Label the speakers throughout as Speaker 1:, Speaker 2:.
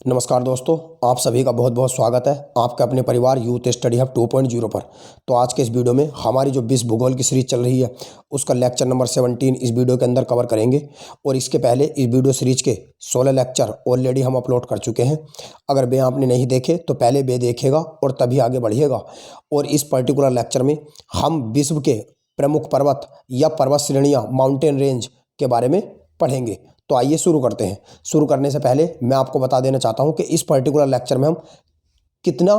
Speaker 1: नमस्कार दोस्तों, आप सभी का बहुत बहुत स्वागत है आपके अपने परिवार यूथ स्टडी हब 2.0 पर। तो आज के इस वीडियो में हमारी जो विश्व भूगोल की सीरीज चल रही है उसका लेक्चर नंबर 17 इस वीडियो के अंदर कवर करेंगे। और इसके पहले इस वीडियो सीरीज के 16 लेक्चर ऑलरेडी हम अपलोड कर चुके हैं। अगर वे आपने नहीं देखे तो पहले वे देखिएगा और तभी आगे बढ़िएगा। और इस पर्टिकुलर लेक्चर में हम विश्व के प्रमुख पर्वत या पर्वत श्रेणियाँ, माउंटेन रेंज के बारे में पढ़ेंगे। तो आइए शुरू करते हैं। शुरू करने से पहले मैं आपको बता देना चाहता हूं कि इस पर्टिकुलर लेक्चर में हम कितना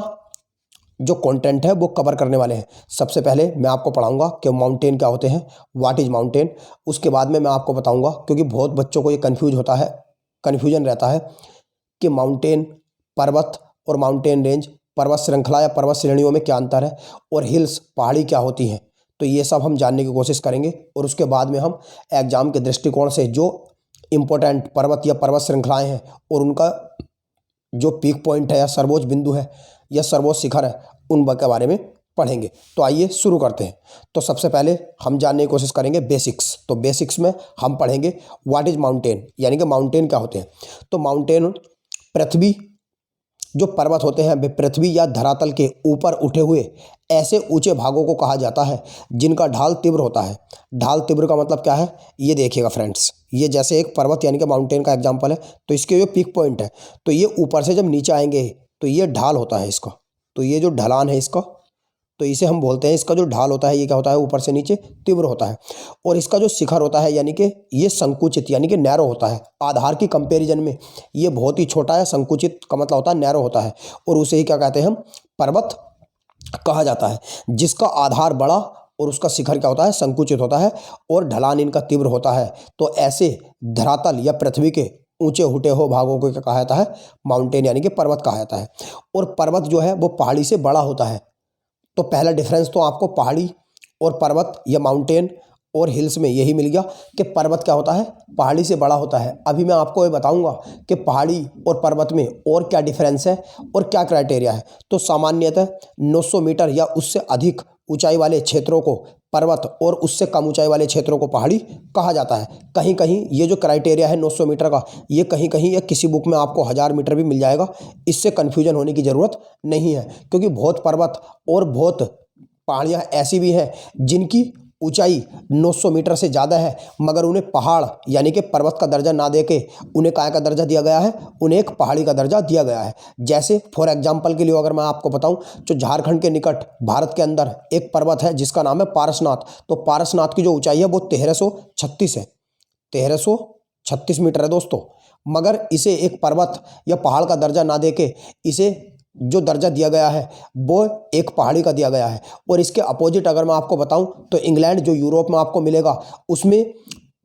Speaker 1: जो कंटेंट है वो कवर करने वाले हैं। सबसे पहले मैं आपको पढ़ाऊंगा कि माउंटेन क्या होते हैं, व्हाट इज माउंटेन। उसके बाद में मैं आपको बताऊंगा, क्योंकि बहुत बच्चों को ये कन्फ्यूजन रहता है कि माउंटेन पर्वत और माउंटेन रेंज, पर्वत श्रृंखला या पर्वत श्रेणियों में क्या अंतर है, और हिल्स पहाड़ी क्या होती हैं। तो ये सब हम जानने की कोशिश करेंगे। और उसके बाद में हम एग्जाम के दृष्टिकोण से जो इम्पोर्टेंट पर्वत या पर्वत श्रृंखलाएं हैं और उनका जो पीक पॉइंट है या सर्वोच्च बिंदु है या सर्वोच्च शिखर है, उन के बारे में पढ़ेंगे। तो आइए शुरू करते हैं। तो सबसे पहले हम जानने की कोशिश करेंगे बेसिक्स। तो बेसिक्स में हम पढ़ेंगे व्हाट इज माउंटेन, यानी कि माउंटेन क्या होते हैं। तो माउंटेन पृथ्वी, जो पर्वत होते हैं वे पृथ्वी या धरातल के ऊपर उठे हुए ऐसे ऊंचे भागों को कहा जाता है जिनका ढाल तीव्र होता है। ढाल तीव्र का मतलब क्या है, ये देखिएगा फ्रेंड्स। ये जैसे एक पर्वत यानी कि माउंटेन का एग्जांपल है, तो इसके जो पीक पॉइंट है, तो ये ऊपर से जब नीचे आएंगे तो ये ढाल होता है इसका। तो ये जो ढलान है इसका, तो इसे हम बोलते हैं, इसका जो ढाल होता है ये क्या होता है, ऊपर से नीचे तीव्र होता है। और इसका जो शिखर होता है यानी कि ये संकुचित यानी कि नैरो होता है। आधार की कंपैरिजन में ये बहुत ही छोटा है। संकुचित का मतलब होता है नैरो होता है, और उसे ही क्या कहते हैं, हम पर्वत कहा जाता है। जिसका आधार बड़ा और उसका शिखर क्या होता है, संकुचित होता है, और ढलान इनका तीव्र होता है। तो ऐसे धरातल या पृथ्वी के ऊंचे उठे हो भागों को क्या कहा जाता है, माउंटेन यानी कि पर्वत कहा जाता है। और पर्वत जो है वो पहाड़ी से बड़ा होता है। तो पहला डिफरेंस तो आपको पहाड़ी और पर्वत या माउंटेन और हिल्स में यही मिल गया कि पर्वत क्या होता है, पहाड़ी से बड़ा होता है। अभी मैं आपको ये बताऊंगा कि पहाड़ी और पर्वत में और क्या डिफरेंस है और क्या क्राइटेरिया है। तो सामान्यतः 900 मीटर या उससे अधिक ऊंचाई वाले क्षेत्रों को पर्वत और उससे कम ऊंचाई वाले क्षेत्रों को पहाड़ी कहा जाता है। कहीं कहीं ये जो क्राइटेरिया है 900 मीटर का, ये कहीं कहीं या किसी बुक में आपको 1000 मीटर भी मिल जाएगा। इससे कन्फ्यूजन होने की ज़रूरत नहीं है, क्योंकि बहुत पर्वत और बहुत पहाड़ियाँ ऐसी भी हैं जिनकी ऊंचाई 900 मीटर से ज़्यादा है, मगर उन्हें पहाड़ यानी कि पर्वत का दर्जा ना देके उन्हें काय का दर्जा दिया गया है, उन्हें एक पहाड़ी का दर्जा दिया गया है। जैसे फॉर एग्जांपल के लिए अगर मैं आपको बताऊं, तो झारखंड के निकट भारत के अंदर एक पर्वत है जिसका नाम है पारसनाथ। तो पारसनाथ की जो ऊंचाई है वो 1336 है, 1336 मीटर है दोस्तों। मगर इसे एक पर्वत या पहाड़ का दर्जा ना देके इसे जो दर्जा दिया गया है वो एक पहाड़ी का दिया गया है। और इसके अपोजिट अगर मैं आपको बताऊं, तो इंग्लैंड जो यूरोप में आपको मिलेगा उसमें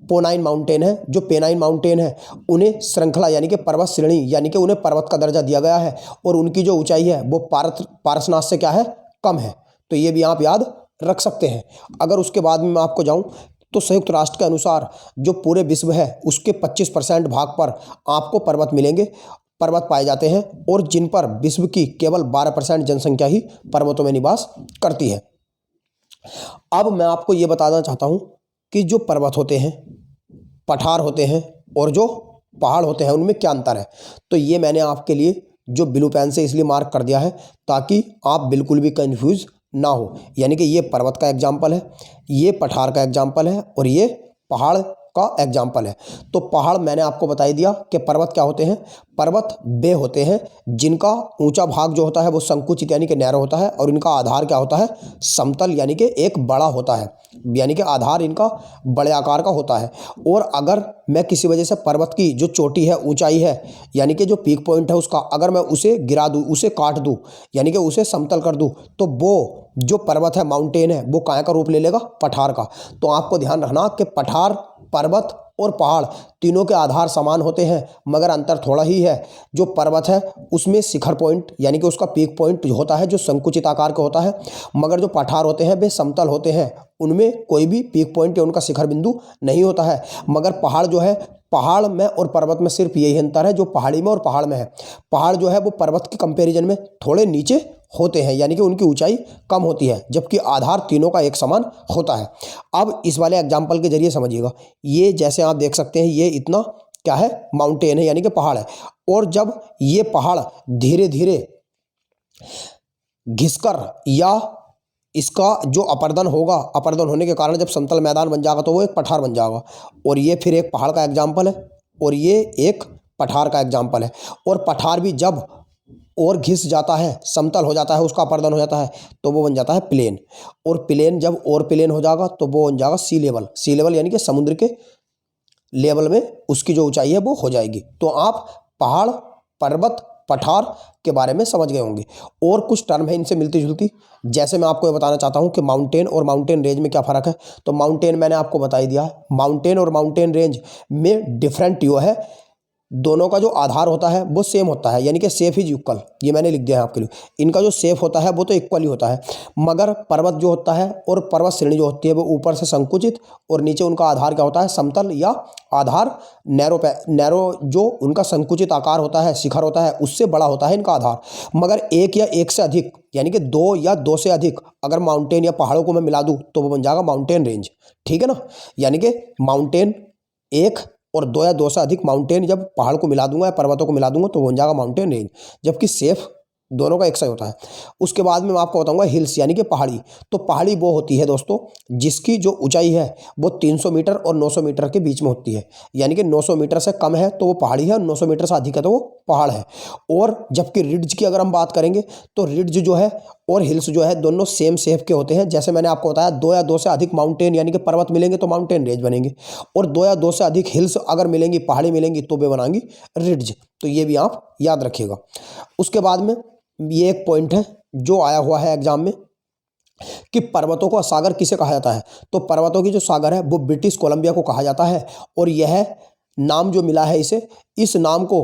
Speaker 1: पोनाइन माउंटेन है। जो पेनाइन माउंटेन है उन्हें श्रृंखला यानी कि पर्वत श्रेणी यानी कि उन्हें पर्वत का दर्जा दिया गया है, और उनकी जो ऊंचाई है वो पारसनाथ से क्या है, कम है। तो ये भी आप याद रख सकते हैं। अगर उसके बाद में मैं आपको जाऊँ, तो संयुक्त राष्ट्र के अनुसार जो पूरे विश्व है उसके 25% भाग पर आपको पर्वत मिलेंगे, पर्वत पाए जाते हैं, और जिन पर विश्व की केवल 12% जनसंख्या ही पर्वतों में निवास करती है। अब मैं आपको ये बताना चाहता हूँ कि जो पर्वत होते हैं, पठार होते हैं, और जो पहाड़ होते हैं उनमें क्या अंतर है। तो ये मैंने आपके लिए जो ब्लू पेन से इसलिए मार्क कर दिया है ताकि आप बिल्कुल भी कंफ्यूज ना हो। यानी कि ये पर्वत का एग्जाम्पल है, ये पठार का एग्जाम्पल है, और ये पहाड़ का एग्जाम्पल है। तो पहाड़ मैंने आपको बता ही दिया कि पर्वत क्या होते हैं। पर्वत वे होते हैं जिनका ऊंचा भाग जो होता है वो संकुचित यानी कि नैरो होता है, और इनका आधार क्या होता है, समतल यानी कि एक बड़ा होता है, यानी कि आधार इनका बड़े आकार का होता है। और अगर मैं किसी वजह से पर्वत की जो चोटी है, ऊंचाई है, यानी कि जो पीक पॉइंट है उसका, अगर मैं उसे गिरा दूँ, उसे काट दूँ, यानी कि उसे समतल कर दूँ, तो वो जो पर्वत है, माउंटेन है, वो काय का रूप ले लेगा, पठार का। तो आपको ध्यान रखना कि पठार, पर्वत और पहाड़ तीनों के आधार समान होते हैं, मगर अंतर थोड़ा ही है। जो पर्वत है उसमें शिखर पॉइंट यानी कि उसका पीक पॉइंट होता है जो संकुचित आकार का होता है, मगर जो पठार होते हैं वे समतल होते हैं, उनमें कोई भी पीक पॉइंट या उनका शिखर बिंदु नहीं होता है। मगर पहाड़ जो है, पहाड़ में और पर्वत में सिर्फ यही अंतर है जो पहाड़ी में और पहाड़ में है। पहाड़ जो है वो पर्वत के कंपैरिजन में थोड़े नीचे होते हैं, यानी कि उनकी ऊंचाई कम होती है, जबकि आधार तीनों का एक समान होता है। अब इस वाले एग्जाम्पल के जरिए समझिएगा। ये जैसे आप देख सकते हैं, ये इतना क्या है, माउंटेन है यानी कि पहाड़ है, और जब ये पहाड़ धीरे धीरे घिसकर या इसका जो अपर्दन होगा, अपर्दन होने के कारण जब समतल मैदान बन जाएगा तो वो एक पठार बन जाएगा। और ये फिर एक पहाड़ का एग्जाम्पल है और ये एक पठार का एग्जाम्पल है। और पठार भी जब और घिस जाता है, समतल हो जाता है, उसका अपर्दन हो जाता है, तो वो बन जाता है प्लेन। और प्लेन जब और प्लेन हो जाएगा तो वो बन जाएगा सी लेवल। सी लेवल यानी कि समुद्र के लेवल में उसकी जो ऊंचाई है वो हो जाएगी। तो आप पहाड़, पर्वत, पठार के बारे में समझ गए होंगे। और कुछ टर्म है इनसे मिलती जुलती, जैसे मैं आपको ये बताना चाहता हूँ कि माउंटेन और माउंटेन रेंज में क्या फ़र्क है। तो माउंटेन मैंने आपको बता ही दिया है। माउंटेन और माउंटेन रेंज में डिफरेंट यो है, दोनों का जो आधार होता है वो सेम होता है, यानी कि सेफ इज इक्वल, ये मैंने लिख दिया है आपके लिए। इनका जो सेफ होता है वो तो इक्वल ही होता है, मगर पर्वत जो होता है और पर्वत श्रेणी जो होती है वो ऊपर से संकुचित और नीचे उनका आधार क्या होता है, समतल, या आधार नैरो जो उनका संकुचित आकार होता है, शिखर होता है, उससे बड़ा होता है इनका आधार। मगर एक या एक से अधिक यानी कि दो या दो से अधिक अगर माउंटेन या पहाड़ों को मैं मिला दूँ तो वो बन जाएगा माउंटेन रेंज। ठीक है ना। यानी कि माउंटेन एक और दो या दो से अधिक माउंटेन जब पहाड़ को मिला दूंगा या पर्वतों को मिला दूंगा तो बन जाएगा माउंटेन रेंज। जबकि सेफ दोनों का एक सा होता है। उसके बाद में मैं आपको बताऊंगा हिल्स यानी कि पहाड़ी। तो पहाड़ी वो होती है दोस्तों जिसकी जो ऊंचाई है वो 300 मीटर और 900 मीटर के बीच में होती है। यानी कि 900 मीटर से कम है तो वो पहाड़ी है और 900 मीटर से अधिक है तो वो पहाड़ है। और जबकि रिड्ज की अगर हम बात करेंगे तो रिड्ज जो है और हिल्स जो है दोनों सेम शेप के होते हैं। जैसे मैंने आपको बताया, दो या दो से अधिक माउंटेन यानी कि पर्वत मिलेंगे तो माउंटेन रेंज बनेंगे, और दो या दो से अधिक हिल्स अगर मिलेंगी, पहाड़ी मिलेंगी, तो वे बनाएंगी रिड्ज। तो ये भी आप याद रखिएगा। उसके बाद में ये एक पॉइंट है जो आया हुआ है एग्जाम में कि पर्वतों का सागर किसे कहा जाता है। तो पर्वतों की जो सागर है वो ब्रिटिश कोलंबिया को कहा जाता है। और यह नाम जो मिला है इसे, इस नाम को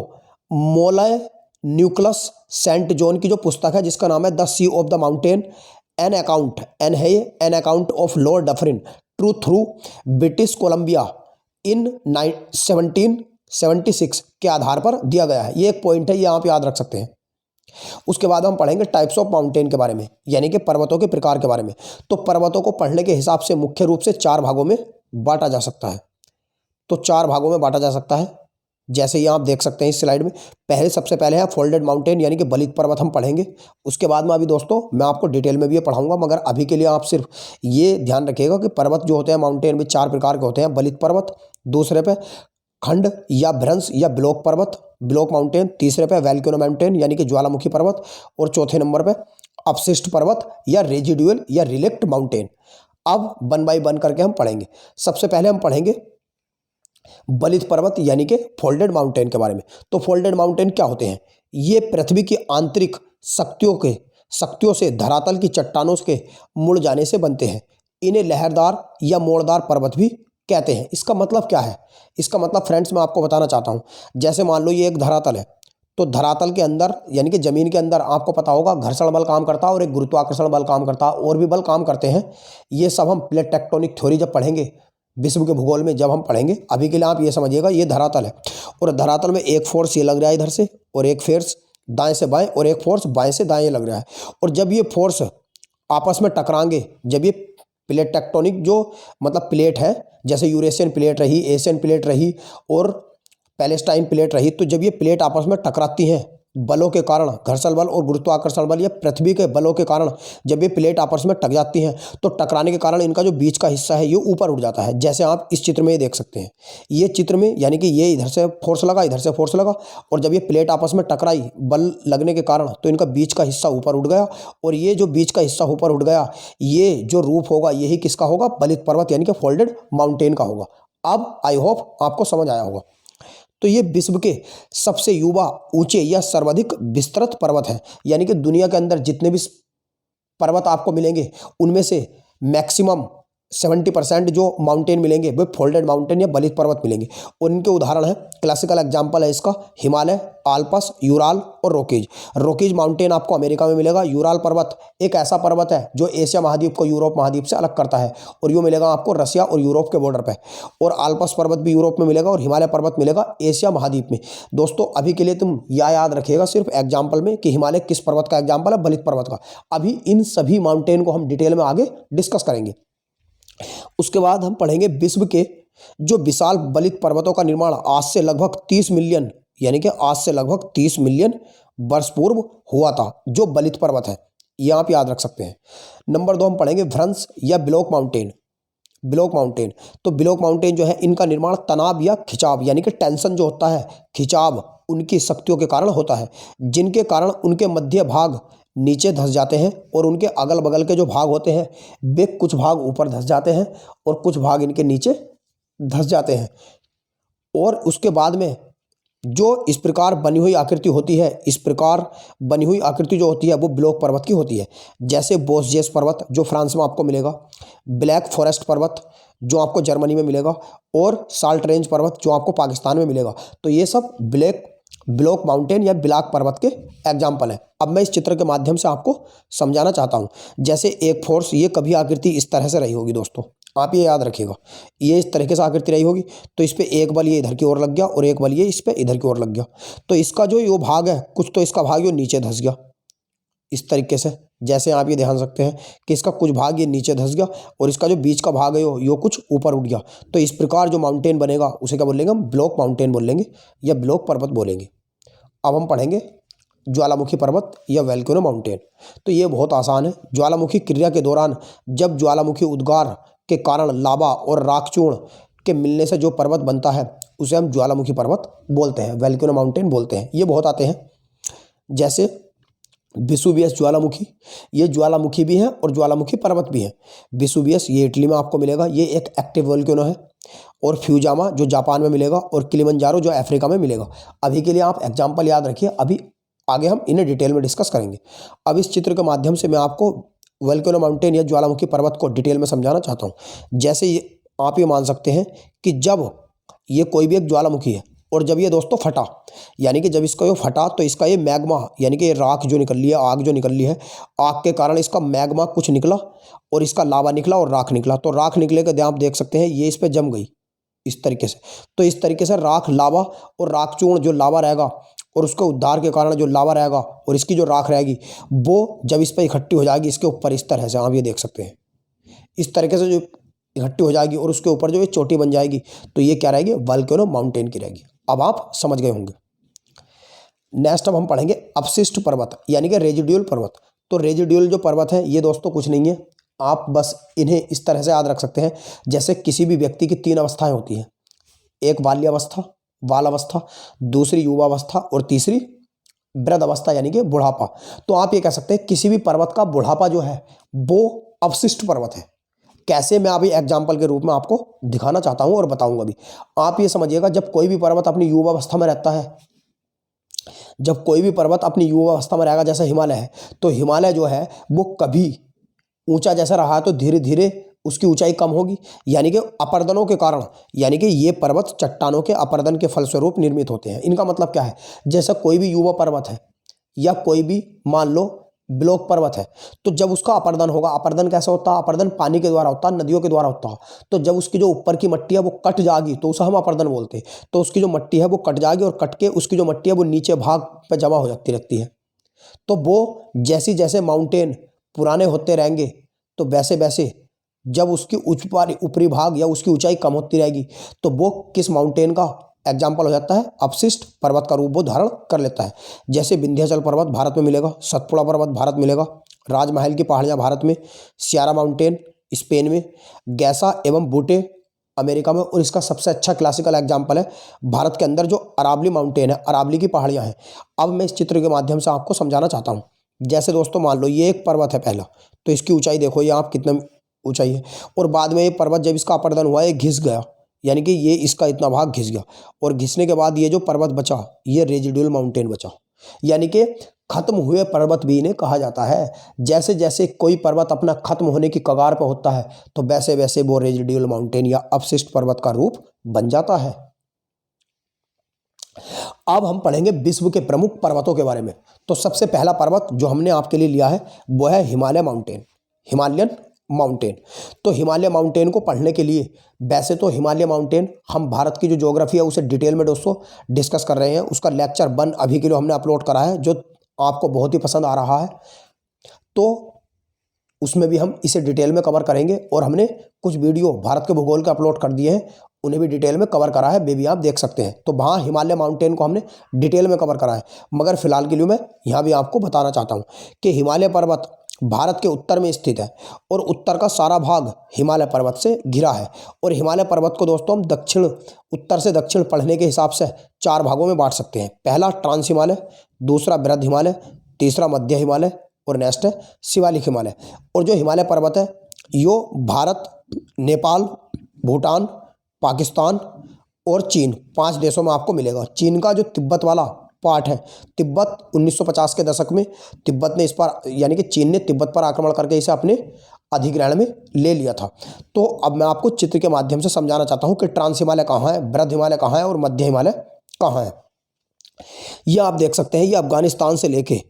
Speaker 1: मोलय न्यूक्लस सेंट जॉन की जो पुस्तक है जिसका नाम है the sea of the mountain, an account, an है an account of Lord Dufferin true through British Columbia in 1776 के आधार पर दिया गया है। ये एक पॉइंट है, ये आप याद रख सकते हैं। उसके बाद हम पढ़ेंगे टाइप्स ऑफ माउंटेन के बारे में, यानी कि पर्वतों के प्रकार के बारे में। तो पर्वतों को पढ़ने के हिसाब से मुख्य रूप से चार भागों में बांटा जा सकता है। तो चार भागों में बांटा जा सकता है, जैसे ये आप देख सकते हैं इस स्लाइड में। सबसे पहले है फोल्डेड माउंटेन यानी कि बलित पर्वत, हम पढ़ेंगे। उसके बाद में अभी दोस्तों मैं आपको डिटेल में भी ये पढ़ाऊंगा, मगर अभी के लिए आप सिर्फ ये ध्यान रखिएगा कि पर्वत जो होते हैं माउंटेन में चार प्रकार के होते हैं। बलित पर्वत, दूसरे पे खंड या भ्रंश या ब्लॉक पर्वत, ब्लॉक माउंटेन, तीसरे पे वैल्केनो माउंटेन यानी कि ज्वालामुखी पर्वत, और चौथे नंबर पे अपशिष्ट पर्वत या रेजिडुअल या रिलेक्ट माउंटेन। अब वन बाय वन करके हम पढ़ेंगे। सबसे पहले हम पढ़ेंगे बलित पर्वत यानी कि फोल्डेड माउंटेन के बारे में। तो फोल्डेड माउंटेन क्या होते हैं? ये पृथ्वी की आंतरिक शक्तियों से धरातल की चट्टानों के मुड़ जाने से बनते हैं। इन्हें लहरदार या मोड़दार पर्वत भी कहते हैं। इसका मतलब क्या है? इसका मतलब फ्रेंड्स मैं आपको बताना चाहता हूँ। जैसे मान लो ये एक धरातल है, तो धरातल के अंदर यानी कि जमीन के अंदर आपको पता होगा घर्षण बल काम करता है और एक गुरुत्वाकर्षण बल काम करता है, और भी बल काम करते हैं। ये सब हम प्लेट टेक्टोनिक थ्योरी जब पढ़ेंगे, विश्व के भूगोल में जब हम पढ़ेंगे। अभी के लिए आप ये समझिएगा ये धरातल है, और धरातल में एक फोर्स ये लग रहा है इधर से, और एक फोर्स दाएं से बाएं, और एक फोर्स बाएं से दाएं लग रहा है। और जब ये फोर्स आपस में टकराएंगे, जब ये प्लेट टेक्टोनिक जो मतलब प्लेट है, जैसे यूरेशियन प्लेट रही, एशियन प्लेट रही और पैलेस्टाइन प्लेट रही, तो जब ये प्लेट आपस में टकराती हैं बलों के कारण, घर्षण बल और गुरुत्वाकर्षण बल या पृथ्वी के बलों के कारण, जब ये प्लेट आपस में टक जाती हैं तो टकराने के कारण इनका जो बीच का हिस्सा है ये ऊपर उठ जाता है। जैसे आप इस चित्र में ये देख सकते हैं। ये चित्र में यानी कि ये इधर से फोर्स लगा, इधर से फोर्स लगा, और जब ये प्लेट आपस में टकराई बल लगने के कारण, तो इनका बीच का हिस्सा ऊपर उठ गया। और ये जो बीच का हिस्सा ऊपर उठ गया, ये जो रूप होगा यही किसका होगा? बलित पर्वत यानी कि फोल्डेड माउंटेन का होगा। अब आई होप आपको समझ आया होगा। तो ये विश्व के सबसे युवा, ऊंचे या सर्वाधिक विस्तृत पर्वत है। यानी कि दुनिया के अंदर जितने भी पर्वत आपको मिलेंगे उनमें से मैक्सिमम 70% जो माउंटेन मिलेंगे वे फोल्डेड माउंटेन या बलित पर्वत मिलेंगे। और इनके उदाहरण है, क्लासिकल एग्जाम्पल है इसका हिमालय, आल्पस, यूराल और रोकीज। रोकीज माउंटेन आपको अमेरिका में मिलेगा। यूराल पर्वत एक ऐसा पर्वत है जो एशिया महाद्वीप को यूरोप महाद्वीप से अलग करता है, और ये मिलेगा आपको रसिया और यूरोप के बॉर्डर पे। और आल्पस पर्वत भी यूरोप में मिलेगा, और हिमालय पर्वत मिलेगा एशिया महाद्वीप में। दोस्तों अभी के लिए तुम यह याद रखिएगा सिर्फ एग्जाम्पल में कि हिमालय किस पर्वत का एग्जाम्पल है? बलित पर्वत का। अभी इन सभी माउंटेन को हम डिटेल में आगे डिस्कस करेंगे। उसके बाद हम पढ़ेंगे विश्व के जो विशाल बलित पर्वतों का निर्माण आज से लगभग 30 मिलियन यानी कि आज से लगभग 30 मिलियन वर्ष पूर्व हुआ था, जो बलित पर्वत है, ये आप याद रख सकते हैं। नंबर 2 हम पढ़ेंगे व्रंश या ब्लॉक माउंटेन। ब्लॉक माउंटेन, तो ब्लॉक माउंटेन जो है इनका निर्माण तनाव या खिंचाव यानी कि टेंशन जो होता है, खिंचाव उनकी शक्तियों के कारण होता है, जिनके कारण उनके मध्य भाग नीचे धंस जाते हैं और उनके अगल बगल के जो भाग होते हैं वे कुछ भाग ऊपर धंस जाते हैं और कुछ भाग इनके नीचे धंस जाते हैं। और उसके बाद में जो इस प्रकार बनी हुई आकृति होती है, इस प्रकार बनी हुई आकृति जो होती है वो ब्लॉक पर्वत की होती है। जैसे बोसजेस पर्वत जो फ्रांस में आपको मिलेगा, ब्लैक फॉरेस्ट पर्वत जो आपको जर्मनी में मिलेगा, और साल्ट रेंज पर्वत जो आपको पाकिस्तान में मिलेगा। तो ये सब ब्लॉक माउंटेन या ब्लॉक पर्वत के एग्जाम्पल है। अब मैं इस चित्र के माध्यम से आपको समझाना चाहता हूँ। जैसे एक फोर्स, ये कभी आकृति इस तरह से रही होगी दोस्तों, आप ये याद रखिएगा, ये इस तरीके से आकृति रही होगी, तो इस पे एक बल ये इधर की ओर लग गया और एक बल ये इस पे इधर की ओर लग गया, तो इसका जो ये भाग है कुछ, तो इसका भाग ये नीचे धंस गया इस तरीके से। जैसे आप ये ध्यान सकते हैं कि इसका कुछ भाग ये नीचे धंस गया और इसका जो बीच का भाग है यो कुछ ऊपर उठ गया। तो इस प्रकार जो माउंटेन बनेगा उसे क्या बोलेंगे हम? ब्लॉक माउंटेन बोलेंगे या ब्लॉक पर्वत बोलेंगे। अब हम पढ़ेंगे ज्वालामुखी पर्वत या वोल्केनो माउंटेन। तो ये बहुत आसान है। ज्वालामुखी क्रिया के दौरान जब ज्वालामुखी उद्गार के कारण लावा और राखचूर्ण के मिलने से जो पर्वत बनता है उसे हम ज्वालामुखी पर्वत बोलते हैं, वोल्केनो माउंटेन बोलते हैं। ये बहुत आते हैं, जैसे वेसुवियस ज्वालामुखी, ये ज्वालामुखी भी है और ज्वालामुखी पर्वत भी है। वेसुवियस ये इटली में आपको मिलेगा, ये एक एक्टिव वोल्केनो है। और फ्यूजामा जो जापान में मिलेगा, और किलिमंजारो जो अफ्रीका में मिलेगा। अभी के लिए आप एग्जाम्पल याद रखिए, अभी आगे हम इन्हें डिटेल में डिस्कस करेंगे। अब इस चित्र के माध्यम से मैं आपको वोल्केनो माउंटेन या ज्वालामुखी पर्वत को डिटेल में समझाना चाहता हूँ। जैसे आप ये मान सकते हैं कि जब ये कोई भी एक ज्वालामुखी है और जब ये दोस्तों फटा, यानी कि जब इसका ये फटा तो इसका ये मैग्मा यानी कि ये राख जो निकल ली है, आग जो निकल ली है, आग के कारण इसका मैग्मा कुछ निकला और इसका लावा निकला और राख निकला। तो राख निकले के आप देख सकते हैं ये इस पर जम गई इस तरीके से। तो इस तरीके से राख, लावा और राखचूर्ण जो लावा रहेगा और उसके उद्धार के कारण जो लावा रहेगा और इसकी जो राख रहेगी वो जब इस पर इकट्ठी हो जाएगी इसके ऊपर इस तरह से, आप ये देख सकते हैं इस तरीके से जो इकट्ठी हो जाएगी और उसके ऊपर जो ये चोटी बन जाएगी, तो ये क्या रहेगी? वोल्केनो माउंटेन की रहेगी। अब आप समझ गए होंगे। नेक्स्ट अब हम पढ़ेंगे अपशिष्ट पर्वत यानी कि रेजिडुअल पर्वत। तो रेजिडुअल जो पर्वत है ये दोस्तों कुछ नहीं है, आप बस इन्हें इस तरह से याद रख सकते हैं। जैसे किसी भी व्यक्ति की 3 अवस्थाएं होती हैं, एक बाल्यावस्था, बाल अवस्था, दूसरी युवावस्था और तीसरी वृद्ध अवस्था यानी कि बुढ़ापा। तो आप ये कह सकते हैं किसी भी पर्वत का बुढ़ापा जो है वो अपशिष्ट पर्वत है। कैसे, मैं अभी एग्जाम्पल के रूप में आपको दिखाना चाहता हूं और बताऊंगा भी। आप ये समझिएगा, जब कोई भी पर्वत अपनी युवावस्था में रहता है, जब कोई भी पर्वत अपनी युवावस्था में रहेगा, जैसे हिमालय है, तो हिमालय जो है वो कभी ऊंचा जैसा रहा है तो धीरे धीरे उसकी ऊंचाई कम होगी, यानी कि अपर्दनों के कारण। यानी कि ये पर्वत चट्टानों के अपर्दन के फलस्वरूप निर्मित होते हैं। इनका मतलब क्या है? जैसे कोई भी युवा पर्वत है या कोई भी मान लो ब्लॉक पर्वत है, तो जब उसका अपर्दन होगा, अपर्दन कैसे होता है? अपर्दन पानी के द्वारा होता है, नदियों के द्वारा होता है। तो जब उसकी जो ऊपर की मट्टी है वो कट जाएगी तो उसे हम अपर्दन बोलते हैं। तो उसकी जो मट्टी है वो कट जाएगी और कट के उसकी जो मट्टी है वो नीचे भाग पे जमा हो जाती रहती है। तो वो जैसे जैसे माउंटेन पुराने होते रहेंगे तो वैसे वैसे जब उसकी ऊपरी भाग या उसकी ऊंचाई कम होती रहेगी तो वो किस माउंटेन का एग्जाम्पल हो जाता है? अपशिष्ट पर्वत का रूप वो धारण कर लेता है। जैसे विंध्याचल पर्वत भारत में मिलेगा, सतपुड़ा पर्वत भारत मिलेगा, राजमहल की पहाड़ियाँ भारत में, सियारा माउंटेन स्पेन में, गैसा एवं बूटे अमेरिका में, और इसका सबसे अच्छा क्लासिकल एग्जाम्पल है भारत के अंदर जो अरावली माउंटेन है, अरावली की पहाड़ियाँ हैं। अब मैं इस चित्र के माध्यम से आपको समझाना चाहता हूँ। जैसे दोस्तों मान लो ये एक पर्वत है पहला, तो इसकी ऊंचाई देखो ये आप कितना ऊंचाई है, और बाद में ये पर्वत जब इसका अपर्दन हुआ ये घिस गया, यानी कि ये इसका इतना भाग घिस गया, और घिसने के बाद ये जो पर्वत बचा ये रेजिडुअल माउंटेन बचा, यानी कि खत्म हुए पर्वत भी इन्हें कहा जाता है। जैसे जैसे कोई पर्वत अपना खत्म होने की कगार पर होता है तो वैसे वैसे वो रेजिडुअल माउंटेन या अपशिष्ट पर्वत का रूप बन जाता है। अब हम पढ़ेंगे विश्व के प्रमुख पर्वतों के बारे में। तो सबसे पहला पर्वत जो हमने आपके लिए लिया है वो है हिमालय माउंटेन, हिमालयन माउंटेन। तो हिमालय माउंटेन को पढ़ने के लिए, वैसे तो हिमालय माउंटेन हम भारत की जो ज्योग्राफी है उसे डिटेल में दोस्तों डिस्कस कर रहे हैं। उसका लेक्चर 1 अभी के लिए हमने अपलोड करा है जो आपको बहुत ही पसंद आ रहा है, तो उसमें भी हम इसे डिटेल में कवर करेंगे। और हमने कुछ वीडियो भारत के भूगोल के अपलोड कर दिए हैं उन्हें भी डिटेल में कवर करा है, वे भी आप देख सकते हैं। तो वहाँ हिमालय माउंटेन को हमने डिटेल में कवर करा है, मगर फिलहाल के लिए मैं यहाँ भी आपको बताना चाहता हूँ कि हिमालय पर्वत भारत के उत्तर में स्थित है और उत्तर का सारा भाग हिमालय पर्वत से घिरा है। और हिमालय पर्वत को दोस्तों हम दक्षिण उत्तर से दक्षिण पढ़ने के हिसाब से 4 भागों में बांट सकते हैं। पहला ट्रांस हिमालय, दूसरा बृहद हिमालय, तीसरा मध्य हिमालय और नेक्स्ट है शिवालिक हिमालय। और जो हिमालय पर्वत है यो भारत, नेपाल, भूटान, पाकिस्तान और चीन 5 देशों में आपको मिलेगा। चीन का जो तिब्बत वाला पार्ट है, तिब्बत 1950 के दशक में तिब्बत ने इस पर यानी कि चीन ने तिब्बत पर आक्रमण करके इसे अपने अधिग्रहण में ले लिया था। तो अब मैं आपको चित्र के माध्यम से समझाना चाहता हूं कि ट्रांस हिमालय कहाँ है, बृहद हिमालय कहाँ है और मध्य हिमालय कहाँ है। ये आप देख सकते हैं, ये अफगानिस्तान से लेके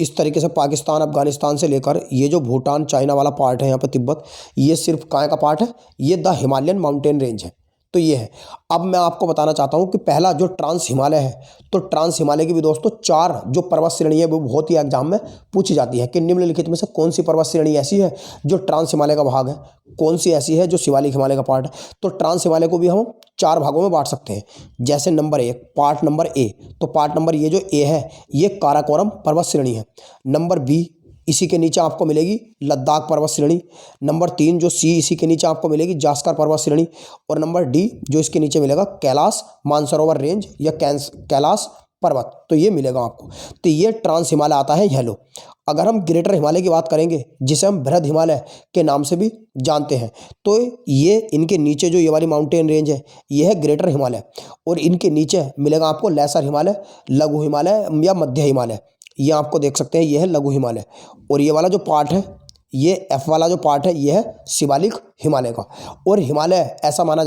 Speaker 1: इस तरीके से पाकिस्तान, अफगानिस्तान से लेकर ये जो भूटान चाइना वाला पार्ट है यहाँ पर तिब्बत, ये सिर्फ कहाँ का पार्ट है, ये द हिमालयन माउंटेन रेंज है। तो ये है। अब मैं आपको बताना चाहता हूँ कि पहला जो ट्रांस हिमालय है, तो ट्रांस हिमालय की भी दोस्तों 4 जो पर्वत श्रेणी है वो बहुत ही एग्जाम में पूछी जाती है कि निम्नलिखित में से कौन सी पर्वत श्रेणी ऐसी है जो ट्रांस हिमालय का भाग है, कौन सी ऐसी है जो शिवालिक हिमालय का पार्ट है। तो ट्रांस हिमालय को भी हम 4 भागों में बांट सकते हैं। जैसे नंबर 1 पार्ट नंबर ए, तो पार्ट नंबर ये जो ए है ये काराकोरम पर्वत श्रेणी है। नंबर बी, इसी के नीचे आपको मिलेगी लद्दाख पर्वत श्रेणी। नंबर 3 जो सी, इसी के नीचे आपको मिलेगी जास्कर पर्वत श्रेणी। और नंबर डी जो इसके नीचे मिलेगा कैलाश मानसरोवर रेंज या कैलाश पर्वत, तो ये मिलेगा आपको। तो ये ट्रांस हिमालय आता है येलो। अगर हम ग्रेटर हिमालय की बात करेंगे जिसे हम बृहद हिमालय के नाम से भी जानते हैं, तो ये इनके नीचे जो ये वाली माउंटेन रेंज है ये है ग्रेटर हिमालय। और इनके नीचे मिलेगा आपको लेसर हिमालय, लघु हिमालय या मध्य हिमालय। ये आपको देख सकते हैं, ये है लघु हिमालय। और ये वाला जो पार्ट है, ये एफ वाला जो पार्ट है ये है शिवालिक हिमालय का। और हिमालय ऐसा माना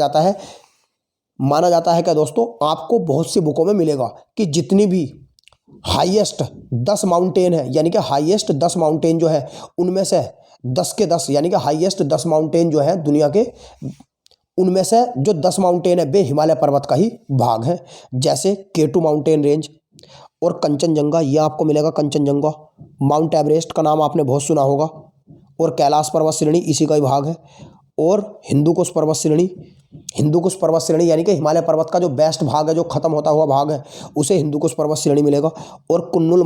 Speaker 1: जाता है क्या दोस्तों, आपको बहुत सी बुकों में मिलेगा कि जितनी भी हाईएस्ट 10 माउंटेन है, यानी कि हाईएस्ट 10 माउंटेन जो है उनमें से 10 के 10 यानी कि हाईएस्ट 10 माउंटेन जो है दुनिया के, उनमें से जो 10 माउंटेन है वे हिमालय पर्वत का ही भाग है। जैसे K2 माउंटेन रेंज और कंचनजंगा, ये आपको मिलेगा कंचनजंगा। माउंट एवरेस्ट का नाम आपने बहुत सुना होगा। और कैलाश पर्वत श्रेणी इसी का ही भाग है। और हिंदुकुश पर्वत श्रेणी, हिंदुकुश पर्वत श्रेणी यानी कि हिमालय पर्वत का जो बेस्ट भाग है, जो खत्म होता हुआ भाग है, उसे हिंदुकुश पर्वत श्रेणी मिलेगा। और कुन्नुल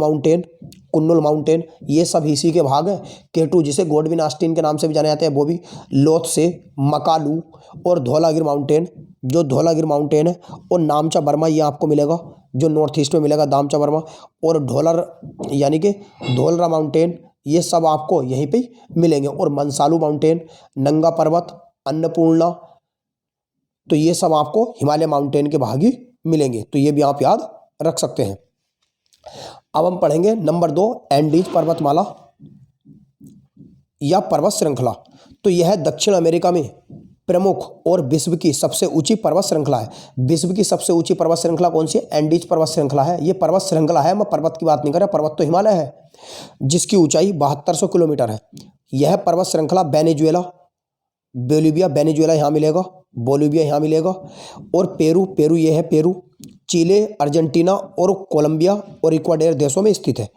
Speaker 1: माउंटेन ये सब इसी के भाग है। K2 जिसे गोडविन आस्टीन के नाम से भी जाने जाते हैं वो भी, लोथसे, मकालू और धौलागिर माउंटेन, जो धौलागिर माउंटेन है। और नामचा बर्मा ये आपको मिलेगा जो नॉर्थ ईस्ट में मिलेगा, नामचा बर्मा। और ढोलर यानी कि धौलरा माउंटेन, ये सब आपको यहीं पे मिलेंगे। और मनसालू माउंटेन, नंगा पर्वत, अन्नपूर्णा, तो ये सब आपको हिमालय माउंटेन के भाग ही मिलेंगे। तो ये भी आप याद रख सकते हैं। अब हम पढ़ेंगे नंबर 2 एंडीज पर्वतमाला या पर्वत श्रृंखला। तो यह है दक्षिण अमेरिका में प्रमुख और विश्व की सबसे ऊंची पर्वत श्रृंखला है। विश्व की सबसे ऊंची पर्वत श्रृंखला कौन सी है? एंडीज पर्वत श्रृंखला है। ये पर्वत श्रृंखला है, मैं पर्वत की बात नहीं कर रहा, पर्वत तो हिमालय है, जिसकी ऊंचाई 7200 किलोमीटर है। यह पर्वत श्रृंखला बेनेजुएला यहाँ मिलेगा, बोलिविया यहाँ मिलेगा। और पेरू ये है पेरू, चिले, अर्जेंटीना और कोलंबिया और इक्वाडोर देशों में स्थित है।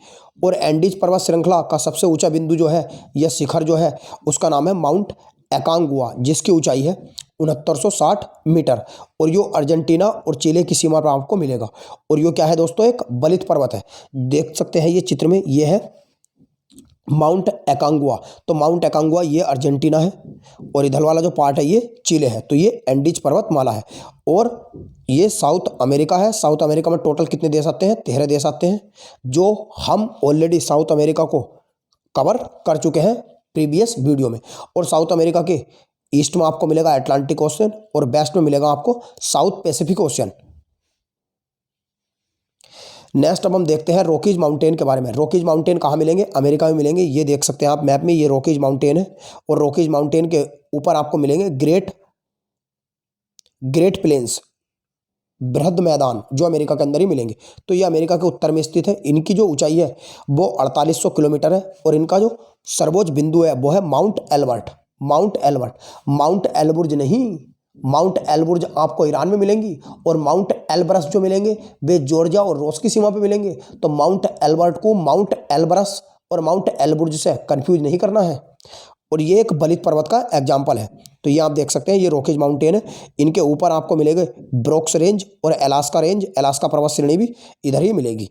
Speaker 1: और एंडीज पर्वत श्रृंखला का सबसे ऊंचा बिंदु जो है, यह शिखर जो है उसका नाम है माउंट एकांगुआ, जिसकी ऊंचाई है 6960 मीटर। और यो अर्जेंटीना और चिले की सीमा पर आपको मिलेगा। और यो क्या है दोस्तों? एक बलित पर्वत है। देख सकते हैं ये चित्र में, ये है माउंट एकांगुआ। तो माउंट एकांगुआ ये अर्जेंटीना है और इधर वाला जो पार्ट है ये चिले है। तो ये एंडीज पर्वतमाला है। और ये साउथ अमेरिका है। साउथ अमेरिका में टोटल कितने देश आते हैं? 13 देश आते हैं, जो हम ऑलरेडी साउथ अमेरिका को कवर कर चुके हैं प्रीवियस वीडियो में। और साउथ अमेरिका के ईस्ट में आपको मिलेगा अटलांटिक ओशन और वेस्ट में मिलेगा आपको साउथ पैसिफिक ओशन। नेक्स्ट अब हम देखते हैं रॉकीज माउंटेन के बारे में। रॉकीज माउंटेन कहाँ मिलेंगे? अमेरिका में मिलेंगे। ये देख सकते हैं आप मैप में, ये रॉकीज माउंटेन है। और रॉकीज माउंटेन के ऊपर आपको मिलेंगे ग्रेट प्लेन्स, बृहद मैदान, जो अमेरिका के अंदर ही मिलेंगे। तो ये अमेरिका के उत्तर में स्थित है। इनकी जो ऊंचाई है वो 4800 किलोमीटर है। और इनका जो सर्वोच्च बिंदु है वो है माउंट एलबर्ट नहीं, माउंट एलबुर्ज आपको ईरान में मिलेंगी। और माउंट एल्ब्रस जो मिलेंगे वे जॉर्जिया और रूस की सीमा पे मिलेंगे। तो माउंट एल्बर्ट को माउंट एल्ब्रस और माउंट एलबुर्ज से कंफ्यूज नहीं करना है। और ये एक बलित पर्वत का एग्जाम्पल है। तो ये आप देख सकते हैं, ये रॉकीज माउंटेन है। इनके ऊपर आपको मिलेगा ब्रोक्स रेंज और अलास्का रेंज, अलास्का पर्वत श्रेणी भी इधर ही मिलेगी।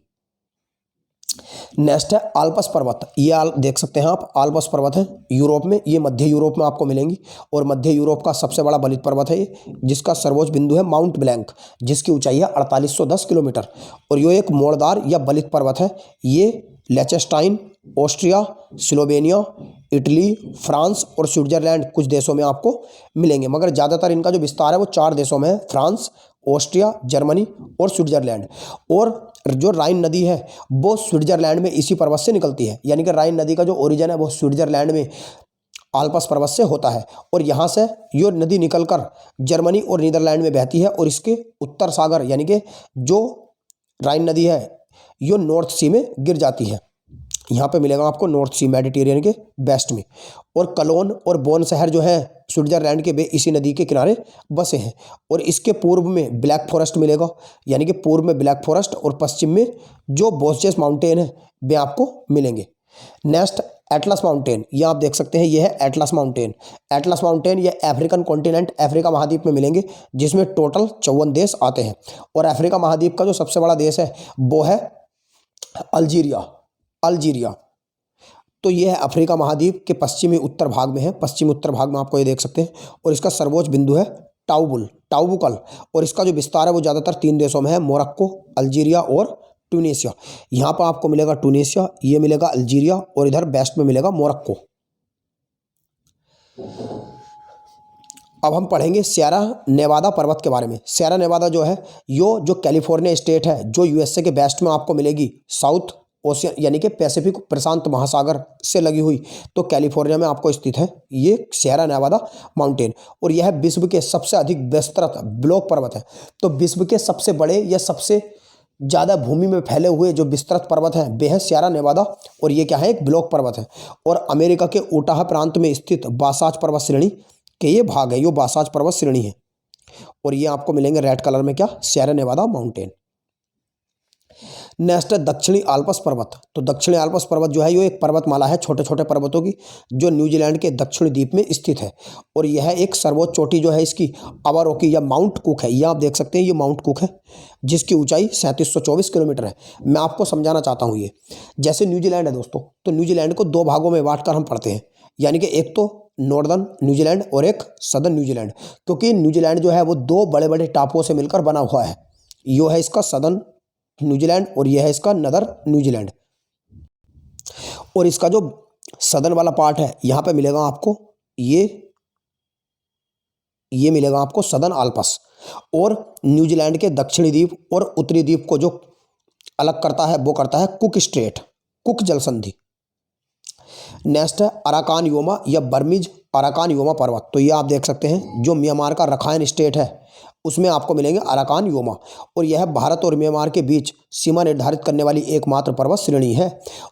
Speaker 1: नेक्स्ट है आल्प्स पर्वत। ये देख सकते हैं आप, आल्प्स पर्वत है यूरोप में, ये मध्य यूरोप में आपको मिलेंगी और मध्य यूरोप का सबसे बड़ा बलित पर्वत है ये, जिसका सर्वोच्च बिंदु है माउंट ब्लैंक, जिसकी ऊंचाई है 4810 किलोमीटर और ये एक मोड़दार या बलित पर्वत है। ये लिechtenstein, ऑस्ट्रिया, स्लोवेनिया, इटली, फ्रांस और स्विट्जरलैंड कुछ देशों में आपको मिलेंगे, मगर ज़्यादातर इनका जो विस्तार है वो 4 देशों में है, फ्रांस, ऑस्ट्रिया, जर्मनी और स्विट्जरलैंड। और जो राइन नदी है वो स्विट्जरलैंड में इसी पर्वत से निकलती है, यानी कि राइन नदी का जो ओरिजिन है वो स्विट्जरलैंड में आल्प्स पर्वत से होता है और यहाँ से ये नदी निकलकर जर्मनी और नीदरलैंड में बहती है और इसके उत्तर सागर यानी कि जो राइन नदी है ये नॉर्थ सी में गिर जाती है। यहाँ पे मिलेगा आपको नॉर्थ सी, मेडिटेरियन के वेस्ट में। और कलोन और बोन शहर जो है स्विट्जरलैंड के वे इसी नदी के किनारे बसे हैं और इसके पूर्व में ब्लैक फॉरेस्ट मिलेगा, यानी कि पूर्व में ब्लैक फॉरेस्ट और पश्चिम में जो बोस्चेस माउंटेन है वे आपको मिलेंगे। नेक्स्ट एटलस माउंटेन, ये आप देख सकते हैं, ये है एटलस माउंटेन। एटलस माउंटेन ये अफ्रीकन कॉन्टिनेंट, अफ्रीका महाद्वीप में मिलेंगे, जिसमें टोटल 54 देश आते हैं और अफ्रीका महाद्वीप का जो सबसे बड़ा देश है वो है अल्जीरिया। तो यह है अफ्रीका महाद्वीप के पश्चिमी उत्तर भाग में है, पश्चिमी उत्तर भाग में आपको ये देख सकते हैं और इसका सर्वोच्च बिंदु है टाउबुकल और इसका जो विस्तार है वो ज़्यादातर 3 देशों में है, मोरक्को, अल्जीरिया और ट्यूनीशिया। यहाँ पर आपको मिलेगा ट्यूनीशिया, ये मिलेगा अल्जीरिया और इधर वेस्ट में मिलेगा मोरक्को। अब हम पढ़ेंगे सियरा नेवादा पर्वत के बारे में। सियरा नेवादा जो है यो जो कैलिफोर्निया स्टेट है जो यूएसए के वेस्ट में आपको मिलेगी, साउथ ओशियन यानी कि पैसिफिक प्रशांत महासागर से लगी हुई, तो कैलिफोर्निया में आपको स्थित है ये सियरा नेवादा माउंटेन और यह विश्व के सबसे अधिक विस्तृत ब्लॉक पर्वत है। तो विश्व के सबसे बड़े या सबसे ज़्यादा भूमि में फैले हुए जो विस्तृत पर्वत है वे है सियरा नेवादा और ये क्या है, एक ब्लॉक पर्वत है और अमेरिका के उटाह प्रांत में स्थित बासाच पर्वत श्रेणी के ये भाग है, यो बासाच पर्वत श्रेणी है और ये आपको मिलेंगे रेड कलर में क्या, सियरा नेवादा माउंटेन। नेक्स्ट है दक्षिणी आल्प्स पर्वत। तो दक्षिणी आल्प्स पर्वत जो है ये एक पर्वतमाला है छोटे छोटे पर्वतों की जो न्यूजीलैंड के दक्षिणी द्वीप में स्थित है और यह एक सर्वोच्च चोटी जो है इसकी अवारोकी या माउंट कुक है। ये आप देख सकते हैं, ये माउंट कुक है जिसकी ऊंचाई 3724 किलोमीटर है। मैं आपको समझाना चाहता हूँ, ये जैसे न्यूजीलैंड है दोस्तों, तो न्यूजीलैंड को 2 भागों में बांट कर हम पढ़ते हैं, यानी कि एक तो नॉर्दर्न न्यूजीलैंड और एक सदर्न न्यूजीलैंड, क्योंकि न्यूजीलैंड जो है वो 2 बड़े बड़े टापुओं से मिलकर बना हुआ है। यो है इसका सदर्न न्यूजीलैंड और यह है इसका नदर्न न्यूजीलैंड और इसका जो सदर्न वाला पार्ट है यहाँ पे मिलेगा आपको ये मिलेगा आपको सदर्न आल्प्स और न्यूजीलैंड के दक्षिणी द्वीप और उत्तरी द्वीप को जो अलग करता है वो करता है कुक स्ट्रेट, कुक जल संधि। नेक्स्ट है अराकान योमा या बर्मीज अराकान योमा पर्वत। तो ये आप देख सकते हैं जो म्यांमार का रखाइन स्टेट है उसमें आपको मिलेंगे अराकान योमा और यह भारत और म्यांमार के बीच सीमा निर्धारित करने वाली एकमात्र पर्वत श्रेणी है